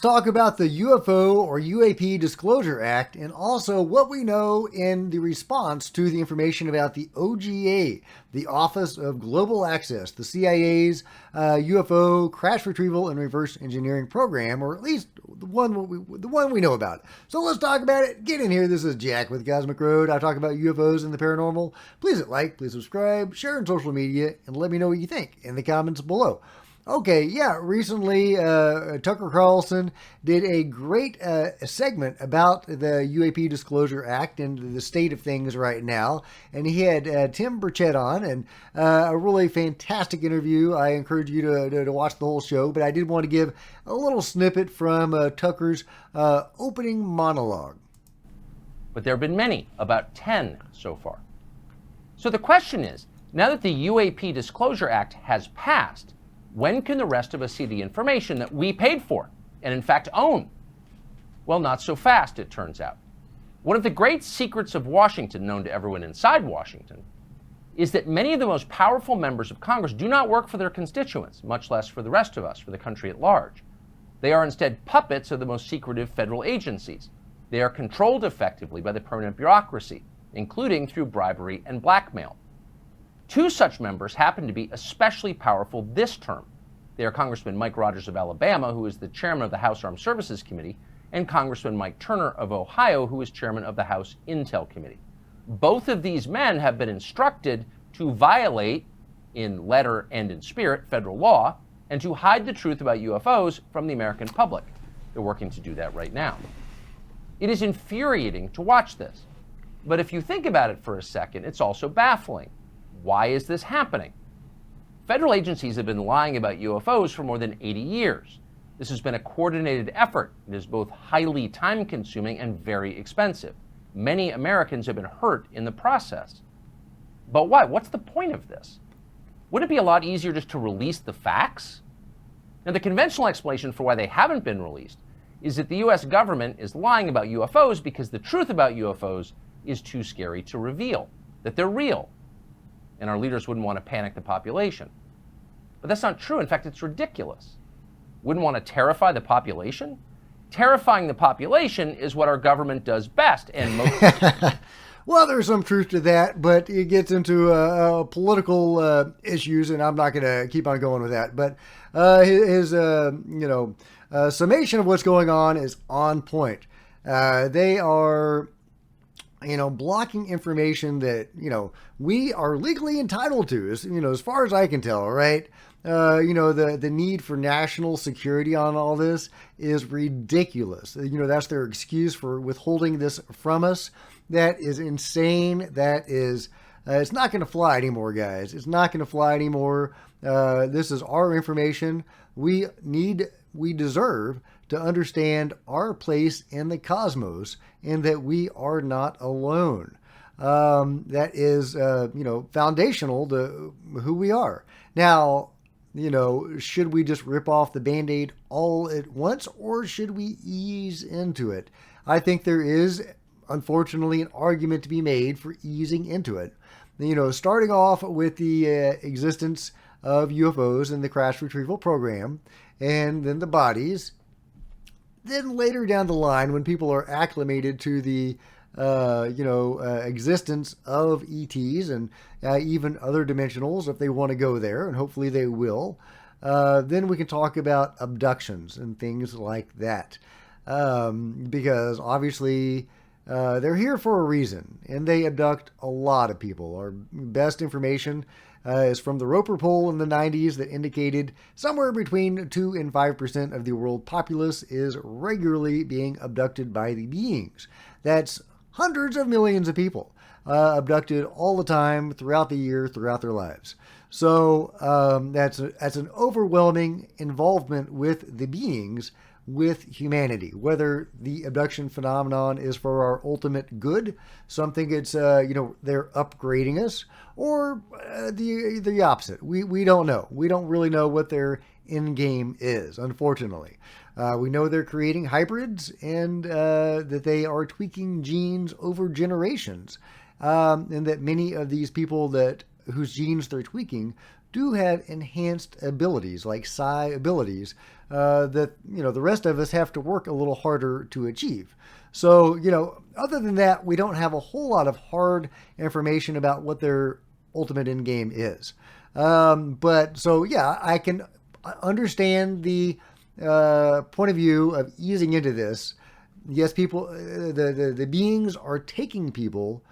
talk about the UFO or UAP Disclosure Act and also what we know in the response to the information about the OGA, the Office of Global Access, the CIA's UFO crash retrieval and reverse engineering program, or at least the one we know about. So let's talk about it. Get in here. This is Jack with Cosmic Road. I talk about UFOs and the paranormal. Please hit like, please subscribe, share on social media, and let me know what you think in the comments below. Okay, yeah, recently Tucker Carlson did a great segment about the UAP Disclosure Act and the state of things right now. And he had Tim Burchett on, and a really fantastic interview. I encourage you to watch the whole show, but I did want to give a little snippet from Tucker's opening monologue. But there have been many, about 10 so far. So the question is, now that the UAP Disclosure Act has passed, when can the rest of us see the information that we paid for and in fact own? Well, not so fast, it turns out. One of the great secrets of Washington, known to everyone inside Washington, is that many of the most powerful members of Congress do not work for their constituents, much less for the rest of us, for the country at large. They are instead puppets of the most secretive federal agencies. They are controlled effectively by the permanent bureaucracy, including through bribery and blackmail. Two such members happen to be especially powerful this term. They are Congressman Mike Rogers of Alabama, who is the chairman of the House Armed Services Committee, and Congressman Mike Turner of Ohio, who is chairman of the House Intel Committee. Both of these men have been instructed to violate, in letter and in spirit, federal law, and to hide the truth about UFOs from the American public. They're working to do that right now. It is infuriating to watch this. But if you think about it for a second, it's also baffling. Why is this happening? Federal agencies have been lying about UFOs for more than 80 years. This has been a coordinated effort. It is both highly time-consuming and very expensive. Many Americans have been hurt in the process. But why? What's the point of this? Would it be a lot easier just to release the facts? Now, the conventional explanation for why they haven't been released is that the U.S. government is lying about UFOs because the truth about UFOs is too scary to reveal, that they're real. And our leaders wouldn't want to panic the population. But that's not true. In fact, it's ridiculous. Wouldn't want to terrify the population? Terrifying the population is what our government does best. And most Well, there's some truth to that, but it gets into political issues, and I'm not going to keep on going with that. But his summation of what's going on is on point. They are blocking information that, we are legally entitled to, as far as I can tell, right? The need for national security on all this is ridiculous. That's their excuse for withholding this from us. That is insane. That is, it's not going to fly anymore, guys. It's not going to fly anymore. This is our information. We deserve to understand our place in the cosmos and that we are not alone. That is, foundational to who we are. Now, should we just rip off the Band-Aid all at once, or should we ease into it? I think there is, unfortunately, an argument to be made for easing into it. Starting off with the existence of UFOs in the crash retrieval program, and then the bodies. Then later down the line, when people are acclimated to the, existence of ETs and even other dimensionals, if they want to go there, and hopefully they will, then we can talk about abductions and things like that. Because obviously they're here for a reason, and they abduct a lot of people. Our best information is from the Roper poll in the 90s that indicated somewhere between 2 and 5% of the world populace is regularly being abducted by the beings. That's hundreds of millions of people abducted all the time, throughout the year, throughout their lives. So that's an overwhelming involvement with the beings, with humanity, whether the abduction phenomenon is for our ultimate good, something it's, they're upgrading us, or the opposite. We don't know. We don't really know what their end game is, unfortunately. We know they're creating hybrids and that they are tweaking genes over generations, and that many of these people that whose genes they're tweaking do have enhanced abilities, like psi abilities, that, the rest of us have to work a little harder to achieve. So, other than that, we don't have a whole lot of hard information about what their ultimate end game is. But so, yeah, I can understand the point of view of easing into this. Yes, people, the beings are taking people.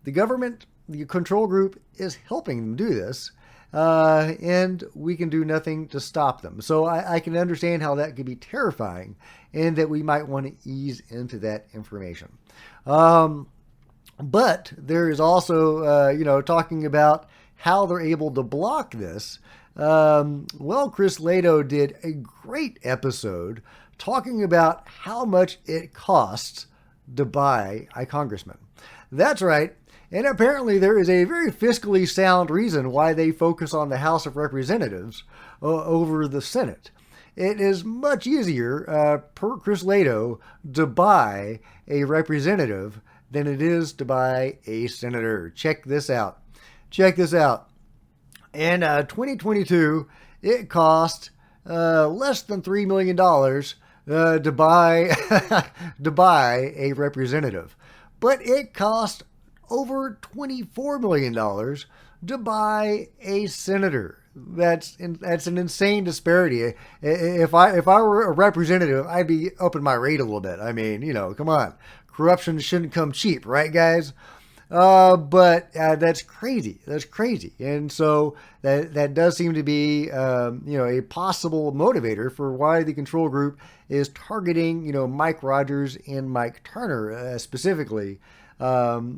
The government, the control group, is helping them do this, and we can do nothing to stop them. So I can understand how that could be terrifying, and that we might want to ease into that information. But there is also, talking about how they're able to block this. Chris Lato did a great episode talking about how much it costs to buy a congressman. That's right. And apparently there is a very fiscally sound reason why they focus on the House of Representatives over the Senate. It is much easier, per Chris Lato, to buy a representative than it is to buy a senator. Check this out. In 2022, it cost less than $3 million to buy a representative. But it cost over $24 million to buy a senator. That's an insane disparity. If I were a representative, I'd be upping my rate a little bit. I mean, come on. Corruption shouldn't come cheap, right, guys? But that's crazy. And so that does seem to be, a possible motivator for why the control group is targeting, Mike Rogers and Mike Turner specifically, to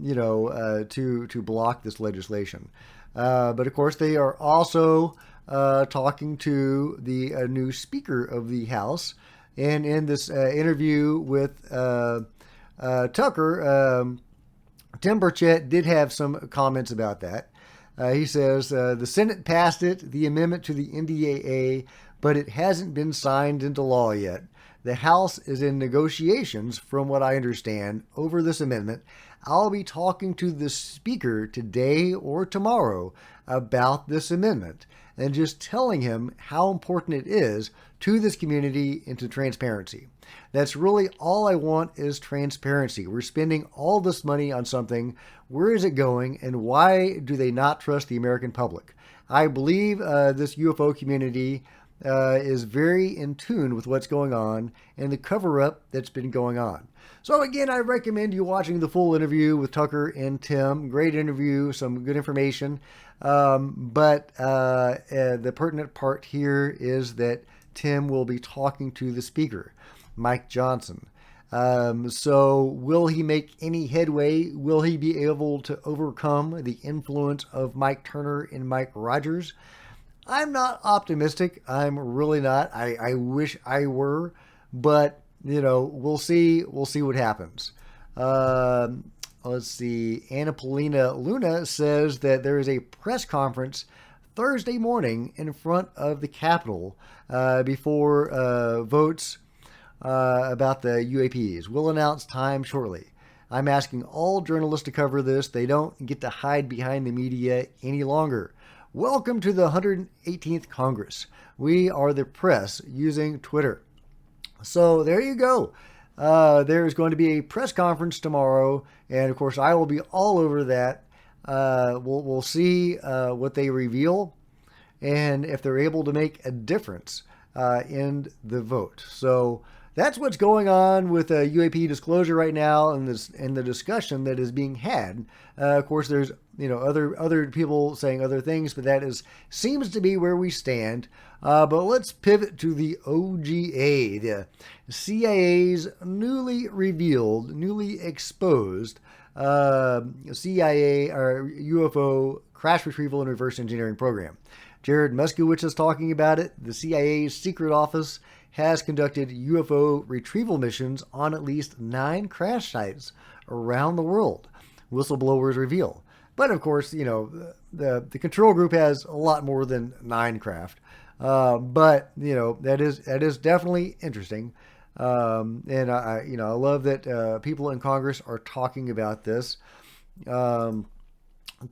block this legislation. But of course, they are also talking to the new Speaker of the House. And in this interview with Tucker, Tim Burchett did have some comments about that. He says, the Senate passed it, the amendment to the NDAA, but it hasn't been signed into law yet. The House is in negotiations, from what I understand, over this amendment. I'll be talking to the Speaker today or tomorrow about this amendment and just telling him how important it is to this community and to transparency. That's really all I want, is transparency. We're spending all this money on something. Where is it going, and why do they not trust the American public? I believe this UFO community is very in tune with what's going on and the cover-up that's been going on. So again, I recommend you watching the full interview with Tucker and Tim. Great interview, some good information. But the pertinent part here is that Tim will be talking to the Speaker, Mike Johnson. So will he make any headway? Will he be able to overcome the influence of Mike Turner and Mike Rogers? I'm not optimistic. I'm really not. I wish I were, but we'll see. We'll see what happens. Let's see. Anna Paulina Luna says that there is a press conference Thursday morning in front of the Capitol before votes about the UAPs. We'll announce time shortly. I'm asking all journalists to cover this. They don't get to hide behind the media any longer. Welcome to the 118th Congress. We are the press using Twitter. So there you go. There is going to be a press conference tomorrow, and of course I will be all over that. We'll see what they reveal and if they're able to make a difference in the vote. So that's what's going on with UAP disclosure right now, and the discussion that is being had. Of course, there's other people saying other things, but that seems to be where we stand. But let's pivot to the OGA, the CIA's newly revealed, newly exposed CIA or UFO crash retrieval and reverse engineering program. Jared Muskowitz is talking about it. The CIA's secret office has conducted UFO retrieval missions on at least 9 crash sites around the world, whistleblowers reveal. But of course, the control group has a lot more than 9 craft. But that is definitely interesting. And I love that people in Congress are talking about this.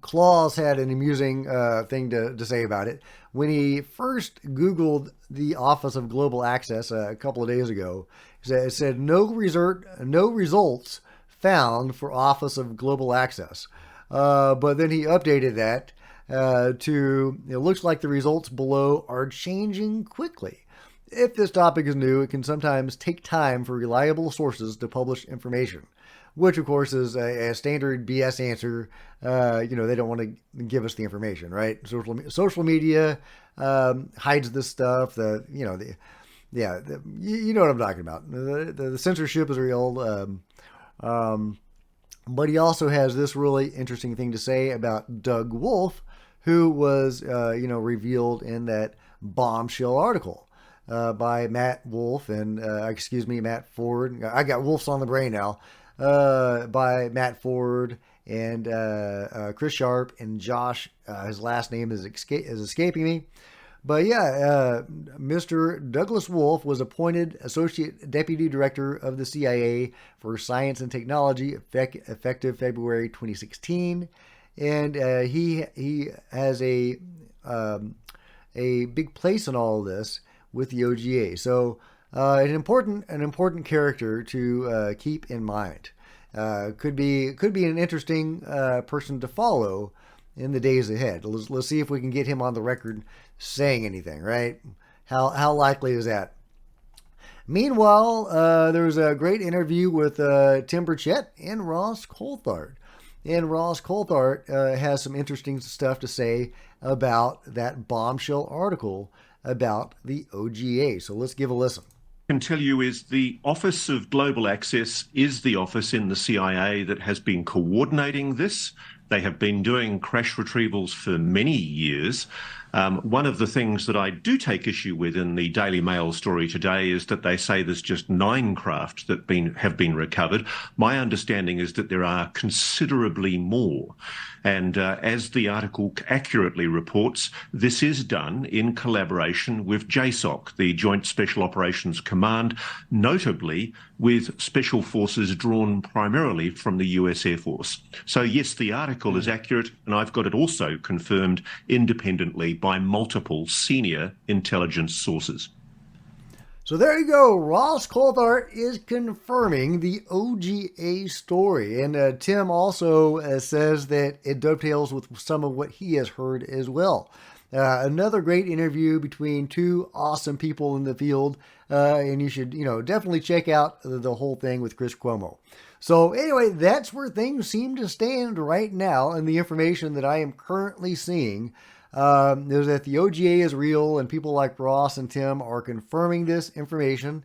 Claus had an amusing thing to say about it. When he first Googled the Office of Global Access a couple of days ago, it said no results found for Office of Global Access. But then he updated that to, it looks like the results below are changing quickly. If this topic is new, it can sometimes take time for reliable sources to publish information, which of course is a standard BS answer. They don't want to give us the information, right? Social media hides this stuff. You know what I'm talking about. The censorship is real. But he also has this really interesting thing to say about Doug Wolf, who was revealed in that bombshell article. By Matt Wolf and Matt Ford. I got Wolf's on the brain now. By Matt Ford and Chris Sharp and Josh. His last name is escaping me. But yeah, Mr. Douglas Wolf was appointed Associate Deputy Director of the CIA for Science and Technology effective February 2016. And he has a big place in all of this with the OGA. So an important character to keep in mind. Could be an interesting person to follow in the days ahead. Let's see if we can get him on the record saying anything, right? How likely is that? Meanwhile, there was a great interview with Tim Burchett and Ross Coulthart. And Ross Coulthart has some interesting stuff to say about that bombshell article about the OGA. So let's give a listen. Can tell you is the Office of Global Access is the office in the CIA that has been coordinating this. They have been doing crash retrievals for many years. One of the things that I do take issue with in the Daily Mail story today is that they say there's just 9 craft that have been recovered. My understanding is that there are considerably more. And as the article accurately reports, this is done in collaboration with JSOC, the Joint Special Operations Command, notably with special forces drawn primarily from the US Air Force. So yes, the article is accurate, and I've got it also confirmed independently by multiple senior intelligence sources. So there you go. Ross Coulthart is confirming the OGA story. And Tim also says that it dovetails with some of what he has heard as well. Another great interview between two awesome people in the field. And you should, definitely check out the whole thing with Chris Cuomo. So anyway, that's where things seem to stand right now. And the information that I am currently seeing is that the OGA is real, and people like Ross and Tim are confirming this information.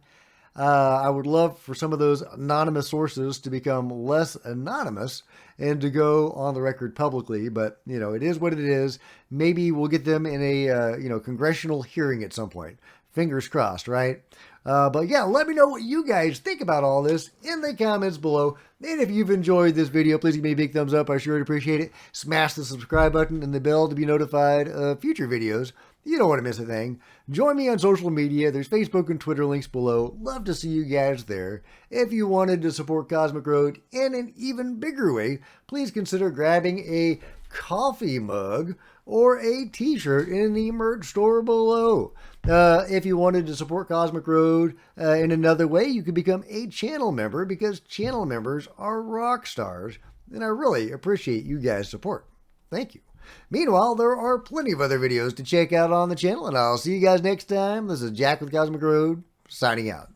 I would love for some of those anonymous sources to become less anonymous and to go on the record publicly. But, it is what it is. Maybe we'll get them in a, congressional hearing at some point. Fingers crossed, right? But yeah, let me know what you guys think about all this in the comments below. And if you've enjoyed this video, please give me a big thumbs up. I sure would appreciate it. Smash the subscribe button and the bell to be notified of future videos. You don't want to miss a thing. Join me on social media. There's Facebook and Twitter links below. Love to see you guys there. If you wanted to support Cosmic Road in an even bigger way, please consider grabbing a coffee mug or a t-shirt in the merch store below. If you wanted to support Cosmic Road in another way, you could become a channel member, because channel members are rock stars, and I really appreciate you guys' support. Thank you. Meanwhile, there are plenty of other videos to check out on the channel, and I'll see you guys next time. This is Jack with Cosmic Road, signing out.